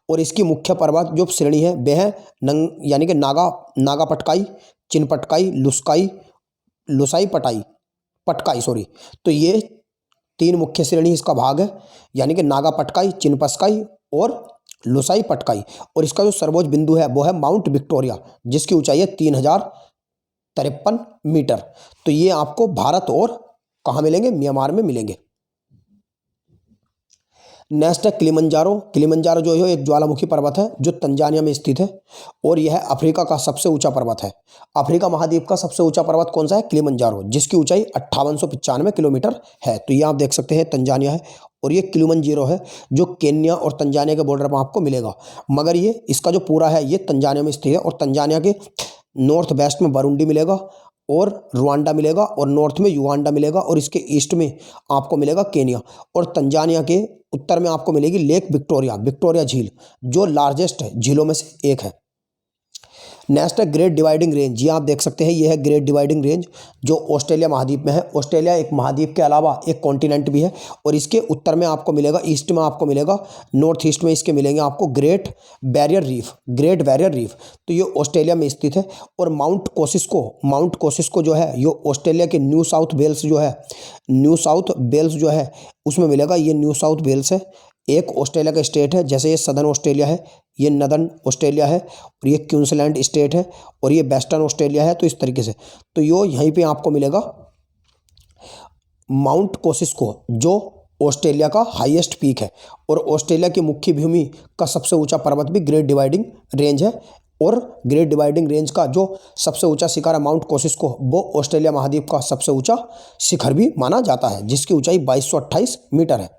Speaker 1: और इसकी मुख्य पर्वत जो श्रेणी है वह है यानी कि नागा पटकाई, चिनपटकाई, लुसाई पटकाई सॉरी। तो ये 3 मुख्य श्रेणी इसका भाग है, यानी कि नागा पटकाई, चिनपस्काई और लुसाई पटकाई और इसका जो सर्वोच्च बिंदु है वो है माउंट विक्टोरिया जिसकी ऊंचाई है 3053 मीटर। तो ये आपको भारत और कहाँ मिलेंगे, म्यांमार में मिलेंगे। नेक्स्ट है किलिमंजारो जो है एक ज्वालामुखी पर्वत है जो तंजानिया में स्थित है और यह अफ्रीका का सबसे ऊंचा पर्वत है। अफ्रीका महाद्वीप का सबसे ऊंचा पर्वत कौन सा है, किलिमंजारो, जिसकी ऊंचाई 5895 किलोमीटर है। तो ये आप देख सकते हैं तंजानिया है और ये किलिमंजारो है जो केन्या और तंजानिया के बॉर्डर पर आपको मिलेगा, मगर ये इसका जो पूरा है ये तंजानिया में स्थित है और तंजानिया के नॉर्थ वेस्ट में बुरुंडी मिलेगा और रुवांडा मिलेगा और नॉर्थ में युगांडा मिलेगा और इसके ईस्ट में आपको मिलेगा केन्या और तंजानिया के उत्तर में आपको मिलेगी लेक विक्टोरिया झील जो लार्जेस्ट झीलों में से एक है। नेक्स्ट है ग्रेट डिवाइडिंग रेंज। ये आप देख सकते हैं, ये है ग्रेट डिवाइडिंग रेंज जो ऑस्ट्रेलिया महाद्वीप में है। ऑस्ट्रेलिया एक महाद्वीप के अलावा एक कॉन्टिनेंट भी है और इसके उत्तर में आपको मिलेगा, ईस्ट में आपको मिलेगा, नॉर्थ ईस्ट में इसके मिलेंगे आपको ग्रेट बैरियर रीफ। तो ये ऑस्ट्रेलिया में स्थित है और माउंट कोसिस्को जो है ये ऑस्ट्रेलिया के न्यू साउथ वेल्स जो है उसमें मिलेगा। ये न्यू साउथ वेल्स है एक ऑस्ट्रेलिया का स्टेट है, जैसे ये सदर्न ऑस्ट्रेलिया है, ये नदर्न ऑस्ट्रेलिया है, और ये क्वींसलैंड स्टेट है, और ये वेस्टर्न ऑस्ट्रेलिया है। तो इस तरीके से तो यो यहीं पे आपको मिलेगा माउंट कोसिस्को, जो ऑस्ट्रेलिया का हाईएस्ट पीक है, और ऑस्ट्रेलिया की मुख्य भूमि का सबसे ऊंचा पर्वत भी ग्रेट डिवाइडिंग रेंज है। और ग्रेट डिवाइडिंग रेंज का जो सबसे ऊंचा शिखर है माउंट कोसिस्को, वो ऑस्ट्रेलिया महाद्वीप का सबसे ऊंचा शिखर भी माना जाता है, जिसकी ऊंचाई 2228 मीटर है।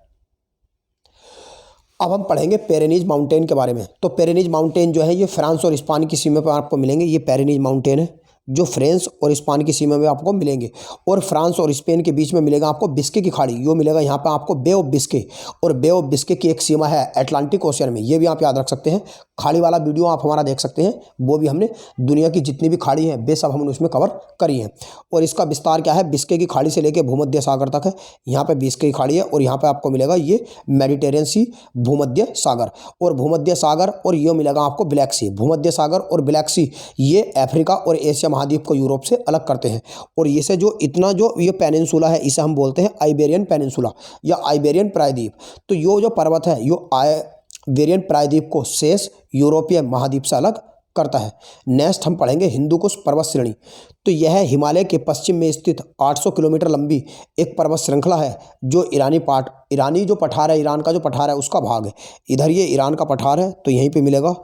Speaker 1: अब हम पढ़ेंगे पेरेनीज माउंटेन के बारे में। तो पेरेनीज माउंटेन जो है ये फ्रांस और स्पेन की सीमा पर आपको मिलेंगे। ये पेरेनीज माउंटेन है जो फ्रांस और स्पेन की सीमा में आपको मिलेंगे, और फ्रांस और स्पेन के बीच में मिलेगा आपको बिस्के की खाड़ी। यो मिलेगा यहाँ पे आपको बे ऑफ बिस्के, और बे ऑफ बिस्के की एक सीमा है अटलांटिक ओशियन में। ये भी आप याद रख सकते हैं। खाड़ी वाला वीडियो आप हमारा देख सकते हैं, वो भी हमने दुनिया की जितनी भी खाड़ी हैं वे सब हमने उसमें कवर करी हैं। और इसका विस्तार क्या है, बिस्के की खाड़ी से लेकर भूमध्य सागर तक है। यहाँ पे बिस्के की खाड़ी है, और यहाँ पे आपको मिलेगा ये मेडिटेरियन सी, भूमध्य सागर, और भूमध्य सागर, और ये मिलेगा आपको ब्लैक सी। भूमध्य सागर और ब्लैक सी ये अफ्रीका और एशिया महाद्वीप को यूरोप से अलग करते हैं। और इसे जो इतना जो ये पेनिनसुला है, इसे हम बोलते हैं आइबेरियन पेनिनसुला या आइबेरियन प्रायद्वीप। तो यो जो पर्वत है यो आइबेरियन प्रायद्वीप को शेष यूरोपीय महाद्वीप से अलग करता है। नेक्स्ट हम पढ़ेंगे हिंदुकुश पर्वत श्रेणी। तो यह हिमालय के पश्चिम में स्थित 800 किलोमीटर लंबी एक पर्वत श्रृंखला है, जो ईरानी जो पठार है, ईरान का जो पठार है उसका भाग है। इधर ये ईरान का पठार है, तो यहीं पे मिलेगा,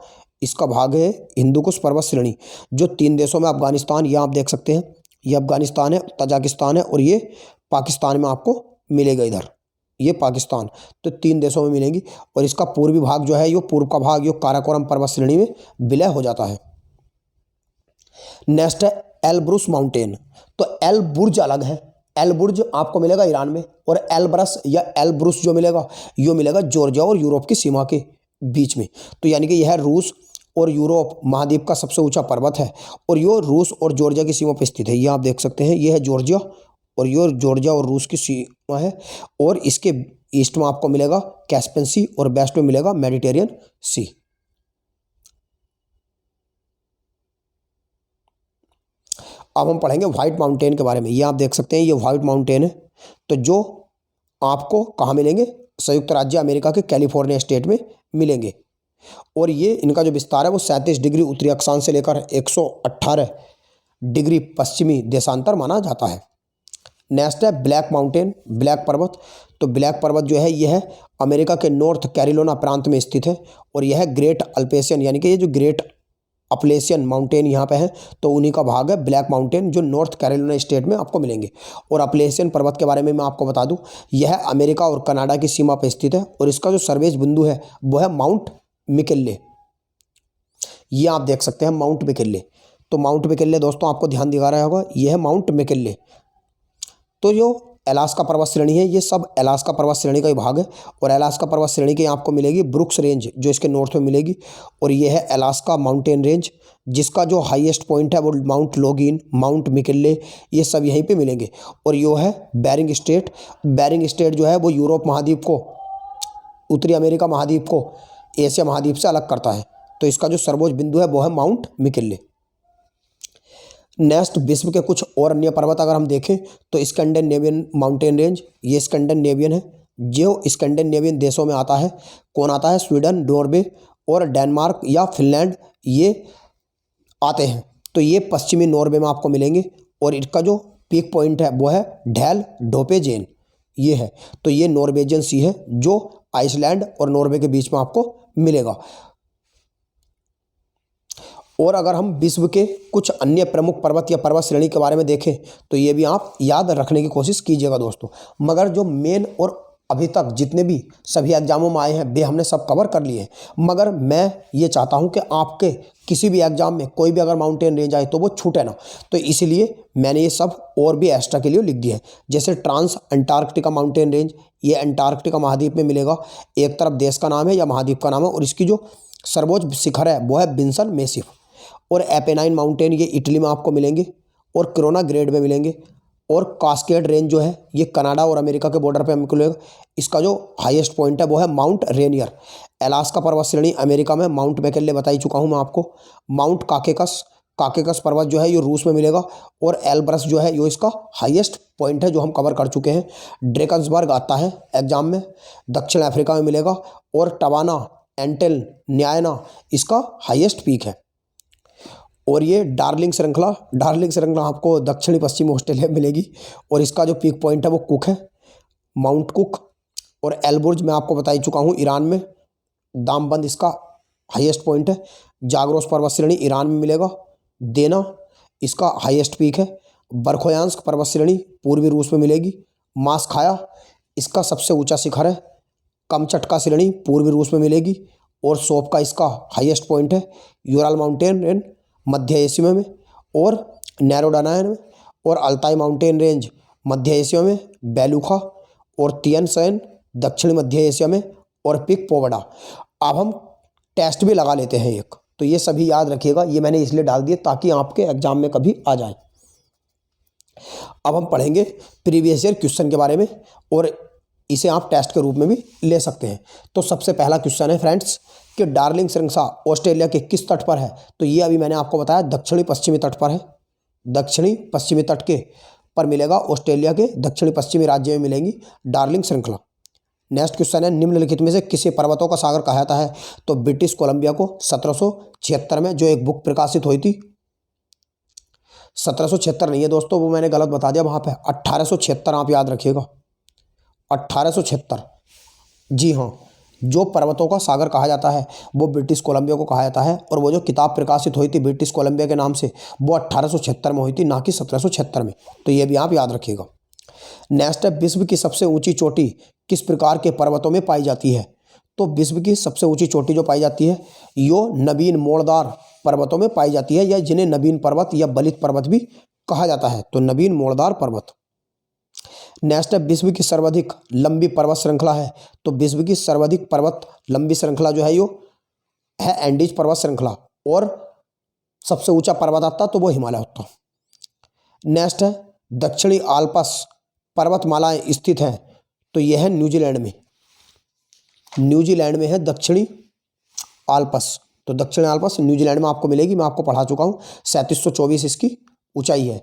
Speaker 1: इसका भाग है हिंदुकुश पर्वत श्रेणी, जो 3 देशों में, अफगानिस्तान, ये आप देख सकते हैं, ये अफगानिस्तान है, तजाकिस्तान है, और ये पाकिस्तान में आपको मिलेगा। इधर ये पाकिस्तान, तो 3 देशों में मिलेंगी। और इसका पूर्वी भाग जो है, ये पूर्व का भाग, ये काराकोरम पर्वत श्रेणी में विलय हो जाता है। नेक्स्ट है एलब्रुस माउंटेन। तो एलबुर्ज अलग है, एलबुर्ज आपको मिलेगा ईरान में, और एलब्रस या एलब्रुस जो मिलेगा यो मिलेगा जॉर्जिया और यूरोप की सीमा के बीच में। तो यानी कि यह रूस और यूरोप महाद्वीप का सबसे ऊंचा पर्वत है, और यो रूस और जॉर्जिया की सीमा पर स्थित है। ये आप देख सकते हैं, ये है जॉर्जिया, और ये जॉर्जिया और रूस की सीमा है। और इसके ईस्ट में आपको मिलेगा कैस्पियन सी, और वेस्ट में मिलेगा मेडिटेरियन सी। अब हम पढ़ेंगे व्हाइट माउंटेन के बारे में। ये आप देख सकते हैं, ये व्हाइट माउंटेन है, तो जो आपको कहाँ मिलेंगे, संयुक्त राज्य अमेरिका के कैलिफोर्निया स्टेट में मिलेंगे। और ये इनका जो विस्तार है वो 37 डिग्री उत्तरी अक्षांश से लेकर 118 डिग्री पश्चिमी देशांतर माना जाता है। नेक्स्ट है ब्लैक माउंटेन, ब्लैक पर्वत। तो ब्लैक पर्वत जो है यह है अमेरिका के नॉर्थ कैरोलिना प्रांत में स्थित है, और यह ग्रेट अल्पेशियन, यानी कि ये जो ग्रेट अपलेशियन माउंटेन यहाँ पे है, तो उन्हीं का भाग है ब्लैक माउंटेन, जो नॉर्थ कैरोलिना स्टेट में आपको मिलेंगे। और अपलेशियन पर्वत के बारे में मैं आपको बता दूं, यह अमेरिका और कनाडा की सीमा पर स्थित है, और इसका जो सर्वेज बिंदु है वो है माउंट मिकिल्ले। ये आप देख सकते हैं माउंट मिकिल्ले। तो माउंट मिकिल्ले दोस्तों आपको ध्यान दिखा रहा होगा, यह है माउंट मिकिल्ले। तो जो अलास्का पर्वत श्रेणी है, ये सब अलास्का पर्वत श्रेणी का ही भाग है, और अलास्का पर्वत श्रेणी के आपको मिलेगी ब्रुक्स रेंज, जो इसके नॉर्थ में मिलेगी। और ये है अलास्का माउंटेन रेंज, जिसका जो हाईएस्ट पॉइंट है वो माउंट लोगिन, माउंट मिकिल्ले, ये सब यहीं पे मिलेंगे। और यो है बेरिंग स्टेट। बेरिंग स्टेट जो है वो यूरोप महाद्वीप को, उत्तरी अमेरिका महाद्वीप को एशिया महाद्वीप से अलग करता है। तो इसका जो सर्वोच्च बिंदु है वो है माउंट मिकिल्ले। नेक्स्ट विश्व के कुछ और अन्य पर्वत अगर हम देखें, तो स्कैंडिनेवियन माउंटेन रेंज, ये स्कैंडिनेवियन है, जो स्कैंडिनेवियन देशों में आता है। कौन आता है, स्वीडन, नॉर्वे और डेनमार्क या फिनलैंड, ये आते हैं। तो ये पश्चिमी नॉर्वे में आपको मिलेंगे, और इसका जो पीक पॉइंट है वो है ढैल ढोपेजेन, ये है। तो ये नॉर्वेजियन सी है, जो आइसलैंड और नॉर्वे के बीच में आपको मिलेगा। और अगर हम विश्व के कुछ अन्य प्रमुख पर्वत या पर्वत श्रेणी के बारे में देखें, तो ये भी आप याद रखने की कोशिश कीजिएगा दोस्तों। मगर जो मेन और अभी तक जितने भी सभी एग्जामों में आए हैं वे हमने सब कवर कर लिए हैं। मगर मैं ये चाहता हूं कि आपके किसी भी एग्जाम में कोई भी अगर माउंटेन रेंज आए तो वो छूटे ना, तो इसलिए मैंने ये सब और भी एक्स्ट्रा के लिए लिख दिया है। जैसे ट्रांस अंटार्कटिका माउंटेन रेंज, ये अंटार्कटिका महाद्वीप में मिलेगा। एक तरफ देश का नाम है या महाद्वीप का नाम है, और इसकी जो सर्वोच्च शिखर है वो है बिन्सन मेसिफ। और एपेनाइन माउंटेन, ये इटली में आपको मिलेंगे, और क्रोना ग्रेड में मिलेंगे। और कास्केड रेंज जो है ये कनाडा और अमेरिका के बॉर्डर पे हमको मिलेगा। इसका जो हाईएस्ट पॉइंट है वो है माउंट रेनियर। अलास्का पर्वत श्रेणी अमेरिका में, माउंट मैकिन्ले बता ही चुका हूँ मैं आपको। माउंट काकेकस काकेकस पर्वत जो है ये रूस में मिलेगा, और एल्ब्रस जो है ये इसका हाईएस्ट पॉइंट है जो हम कवर कर चुके हैं। ड्रेकन्सबर्ग आता है एग्जाम में, दक्षिण अफ्रीका में मिलेगा, और टवाना एंटेल न्यायना इसका हाईएस्ट पीक है। और ये डार्लिंग श्रृंखला आपको दक्षिणी पश्चिमी ऑस्ट्रेलिया में मिलेगी, और इसका जो पीक पॉइंट है वो कुक है, माउंट कुक। और एल्बुर्ज मैं आपको बता ही चुका हूँ ईरान में, दामबंद इसका हाईएस्ट पॉइंट है। जाग्रोस पर्वत श्रेणी ईरान में मिलेगा, देना इसका हाईएस्ट पीक है। बरखोयांस्क पर्वत श्रेणी पूर्वी रूस में मिलेगी, मास्खाया इसका सबसे ऊंचा शिखर है। कमचटका श्रेणी पूर्वी रूस में मिलेगी, और सोप का इसका हाईएस्ट पॉइंट है। यूराल माउंटेन रेंज मध्य एशिया में, और नैरोडानायन में, और अल्ताई माउंटेन रेंज मध्य एशिया में, बेलूखा और तियन सैन दक्षिणी मध्य एशिया में, और पिक पोवडा। अब हम टेस्ट भी लगा लेते हैं एक, तो ये सभी याद रखिएगा, ये मैंने इसलिए डाल दिए ताकि आपके एग्जाम में कभी आ जाए। अब हम पढ़ेंगे प्रीवियस ईयर क्वेश्चन के बारे में, और इसे आप टेस्ट के रूप में भी ले सकते हैं। तो सबसे पहला क्वेश्चन है फ्रेंड्स कि डार्लिंग श्रृंखला ऑस्ट्रेलिया के किस तट पर है? तो ये अभी मैंने आपको बताया दक्षिणी पश्चिमी तट पर है, दक्षिणी पश्चिमी तट के पर मिलेगा, ऑस्ट्रेलिया के दक्षिणी पश्चिमी राज्य में मिलेंगी डार्लिंग श्रृंखला। नेक्स्ट क्वेश्चन है निम्नलिखित में से किसे पर्वतों का सागर कहा जाता है? तो ब्रिटिश कोलंबिया को 1776 में जो एक बुक प्रकाशित हुई थी, 1776 नहीं है दोस्तों, वो मैंने गलत बता दिया, वहां पे 1876 आप याद रखिएगा, 1876। जी हाँ, जो पर्वतों का सागर कहा जाता है वो ब्रिटिश कोलंबिया को कहा जाता है, और वो जो किताब प्रकाशित हुई थी ब्रिटिश कोलंबिया के नाम से वो 1876 में हुई थी, ना कि 1776 में। तो ये भी आप याद रखिएगा। नेक्स्ट है विश्व की सबसे ऊंची चोटी किस प्रकार के पर्वतों में पाई जाती है? तो विश्व की सबसे ऊंची चोटी जो पाई जाती है यो नवीन मोड़दार पर्वतों में पाई जाती है, या जिन्हें नवीन पर्वत या बलित पर्वत भी कहा जाता है, तो नवीन मोड़दार पर्वत। नेक्स्ट है विश्व की सर्वाधिक लंबी पर्वत श्रृंखला है? तो विश्व की सर्वाधिक पर्वत लंबी श्रृंखला जो है यो है एंडीज पर्वत श्रृंखला, और सबसे ऊंचा पर्वत आता तो वो हिमालय होता। नेक्स्ट है दक्षिणी आल्प्स पर्वतमालाएं स्थित हैं? तो यह है न्यूजीलैंड में, न्यूजीलैंड में है दक्षिणी आल्प्स। तो दक्षिणी आल्प्स न्यूजीलैंड में आपको मिलेगी, मैं आपको पढ़ा चुका हूं, 3724 इसकी ऊंचाई है।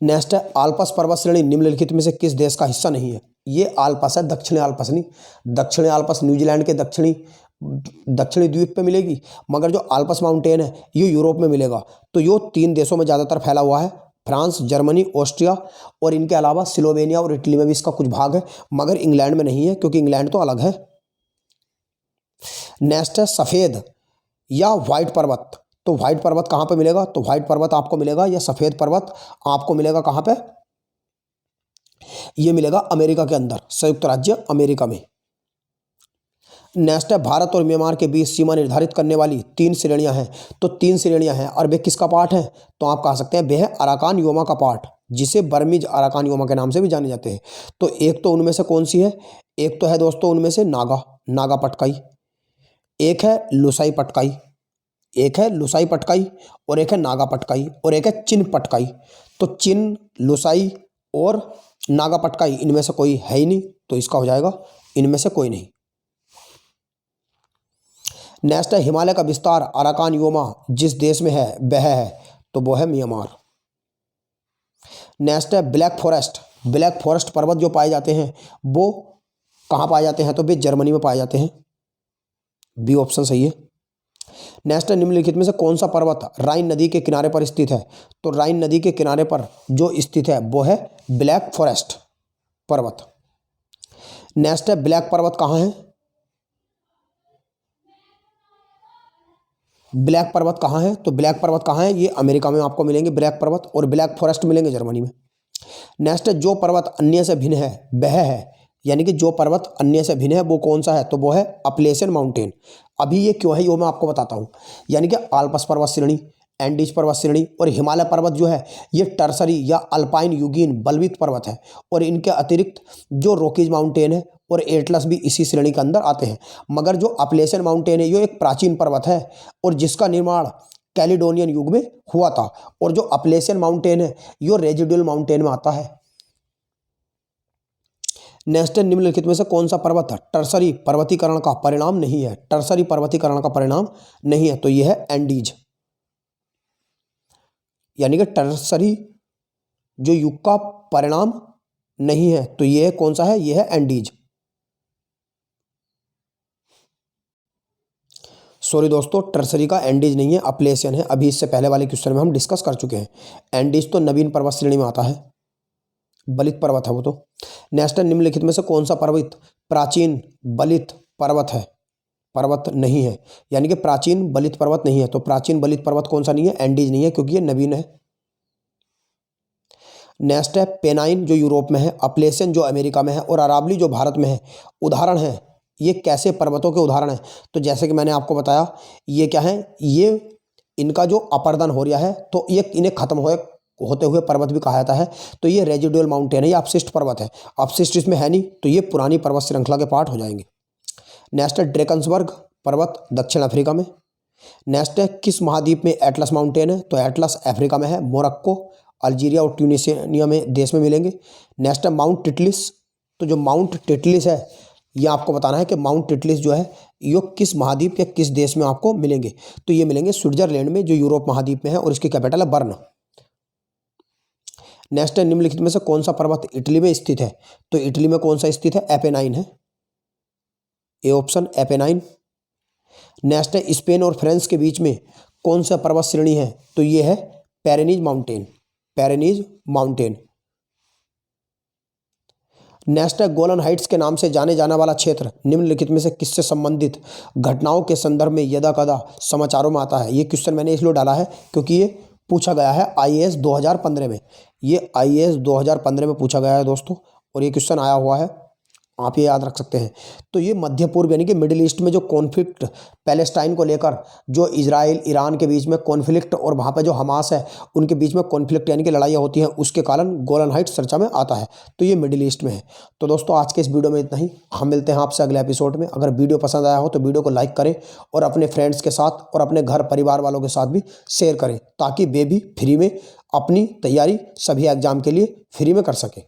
Speaker 1: नेक्स्ट है आल्प्स पर्वत श्रेणी निम्नलिखित में से किस देश का हिस्सा नहीं है? ये आल्प्स है, दक्षिणी आल्प्स नहीं, दक्षिणी आल्प्स न्यूजीलैंड के दक्षिणी द्वीप पे मिलेगी, मगर जो आल्प्स माउंटेन है ये यूरोप में मिलेगा। तो ये 3 देशों में ज़्यादातर फैला हुआ है, फ्रांस, जर्मनी, ऑस्ट्रिया, और इनके अलावा स्लोवेनिया और इटली में भी इसका कुछ भाग है, मगर इंग्लैंड में नहीं है क्योंकि इंग्लैंड तो अलग है। नेक्स्ट है सफ़ेद या व्हाइट पर्वत। तो व्हाइट पर्वत कहाँ पे मिलेगा? तो व्हाइट पर्वत आपको मिलेगा, या सफ़ेद पर्वत आपको मिलेगा कहाँ पे? ये मिलेगा अमेरिका के अंदर, संयुक्त राज्य अमेरिका में। नेक्स्ट है भारत और म्यांमार के बीच सीमा निर्धारित करने वाली 3 श्रेणियां हैं। तो 3 श्रेणियां हैं, और वे किसका पार्ट है? तो आप कह सकते हैं वे है अराकान योमा का पार्ट, जिसे बर्मीज अराकान योमा के नाम से भी जाने जाते हैं। तो एक तो उनमें से कौन सी है? एक तो है दोस्तों उनमें से नागा पटकाई, एक है लुसाई पटकाई, और एक है नागा पटकाई, और एक है चिन पटकाई। तो चिन, लुसाई और नागा पटकाई इनमें से कोई है ही नहीं, तो इसका हो जाएगा इनमें से कोई नहीं। नेक्स्ट है हिमालय का विस्तार अराकान योमा जिस देश में है वह है, तो वो है म्यांमार। नेक्स्ट है ब्लैक फॉरेस्ट पर्वत जो पाए जाते हैं वो कहाँ पाए जाते हैं? तो वे जर्मनी में पाए जाते हैं, बी ऑप्शन सही है। नेक्स्ट है निम्नलिखित में से कौन सा पर्वत राइन नदी के किनारे पर स्थित है? तो राइन नदी के किनारे पर जो स्थित है वो है ब्लैक फॉरेस्ट पर्वत। नेक्स्ट है ब्लैक पर्वत कहाँ है? ब्लैक पर्वत कहाँ है? तो ब्लैक पर्वत कहाँ है? ये अमेरिका में आपको मिलेंगे ब्लैक पर्वत, और ब्लैक फॉरेस्ट मिलेंगे जर्मनी में। नेक्स्ट है जो पर्वत अन्य से भिन्न है वह है, यानी कि जो पर्वत अन्य से भिन्न है वो कौन सा है? तो वो है अपलेशियन माउंटेन। अभी ये क्यों है वो मैं आपको बताता हूँ। यानी कि आल्प्स पर्वत श्रेणी, एंडीज पर्वत श्रेणी और हिमालय पर्वत जो है ये टर्सरी या अल्पाइन युगीन बलवित पर्वत है, और इनके अतिरिक्त जो रॉकीज माउंटेन है और एटलस भी इसी श्रेणी के अंदर आते हैं। मगर जो अपलेशियन माउंटेन है ये एक प्राचीन पर्वत है, और जिसका निर्माण कैलिडोनियन युग में हुआ था, और जो अपलेशियन माउंटेन है ये रेजिडुअल माउंटेन में आता है। नेक्स्ट निम्नलिखित में से कौन सा पर्वत टर्सरी पर्वतीकरण का परिणाम नहीं है? टर्सरी पर्वतीकरण का परिणाम नहीं है, तो यह है एंडीज। यानी कि टर्सरी जो युग का परिणाम नहीं है। तो ये कौन सा है? ये है एंडीज। सॉरी दोस्तों, टर्सरी का एंडीज नहीं है, अपलेशियन है। अभी इससे पहले वाले क्वेश्चन में हम डिस्कस कर चुके हैं। एंडीज तो नवीन पर्वत श्रेणी में आता है, बलित पर्वत है वो तो। नेक्स्ट है, निम्नलिखित में से कौन सा पर्वत प्राचीन बलित पर्वत है? पर्वत नहीं है, यानी कि प्राचीन बलित पर्वत नहीं है। तो प्राचीन बलित पर्वत कौन सा नहीं है? एंडीज नहीं है, क्योंकि ये नवीन है। नेक्स्ट है, पेनाइन जो यूरोप में है, अपलेशियन जो अमेरिका में है, और अरावली जो भारत में है। उदाहरण है, ये कैसे पर्वतों के उदाहरण हैं? तो जैसे कि मैंने आपको बताया, ये क्या है? ये इनका जो अपर्दन हो रहा है, तो ये इन्हें खत्म होते हुए पर्वत भी कहा जाता है। तो ये रेजिडुअल माउंटेन है, ये अपशिष्ट पर्वत है। अपशिष्ट इसमें है नहीं, तो ये पुरानी पर्वत श्रृंखला के पार्ट हो जाएंगे। नेक्स्ट है, ड्रेकन्सबर्ग पर्वत दक्षिण अफ्रीका में। नेक्स्ट है, किस महाद्वीप में एटलस माउंटेन है? तो एटलस अफ्रीका में है, मोरक्को, अल्जीरिया और ट्यूनीशिया में देश में मिलेंगे। नेक्स्ट है, माउंट टिटलिस। तो जो माउंट टिटलिस है, ये आपको बताना है कि माउंट टिटलिस जो है ये किस महाद्वीप या किस देश में आपको मिलेंगे? तो ये मिलेंगे स्विट्जरलैंड में, जो यूरोप महाद्वीप में है, और इसकी कैपिटल है बर्न। नेक्स्ट है, निम्नलिखित में से कौन सा पर्वत इटली में स्थित है? तो इटली में कौन सा स्थित है? एपेनाइन है, ए ऑप्शन एपेनाइन। नेक्स्ट है, स्पेन और फ्रांस के बीच में कौन सा पर्वत श्रेणी है? तो ये है Pyrenees mountain, Pyrenees mountain. Next है, गोलन हाइट्स के नाम से जाने जाने वाला क्षेत्र निम्नलिखित में से किससे संबंधित घटनाओं के संदर्भ में यदा कदा समाचारों में आता है? ये क्वेश्चन मैंने इसलिए डाला है क्योंकि ये पूछा गया है आईएएस 2015 में। ये आईएएस 2015 में पूछा गया है दोस्तों, और ये क्वेश्चन आया हुआ है, आप ये याद रख सकते हैं। तो ये मध्य पूर्व यानी कि मिडिल ईस्ट में जो कॉन्फ्लिक्ट पैलेस्टाइन को लेकर, जो इजराइल ईरान के बीच में कॉन्फ्लिक्ट, और वहाँ पे जो हमास है उनके बीच में कॉन्फ्लिक्ट यानी कि लड़ाइयाँ होती हैं, उसके कारण गोलन हाइट्स चर्चा में आता है। तो ये मिडिल ईस्ट में है। तो दोस्तों आज के इस वीडियो में इतना ही। हम मिलते हैं आपसे अगले एपिसोड में। अगर वीडियो पसंद आया हो तो वीडियो को लाइक करें, और अपने फ्रेंड्स के साथ और अपने घर परिवार वालों के साथ भी शेयर करें, ताकि वे भी फ्री में अपनी तैयारी सभी एग्जाम के लिए फ्री में कर सकें।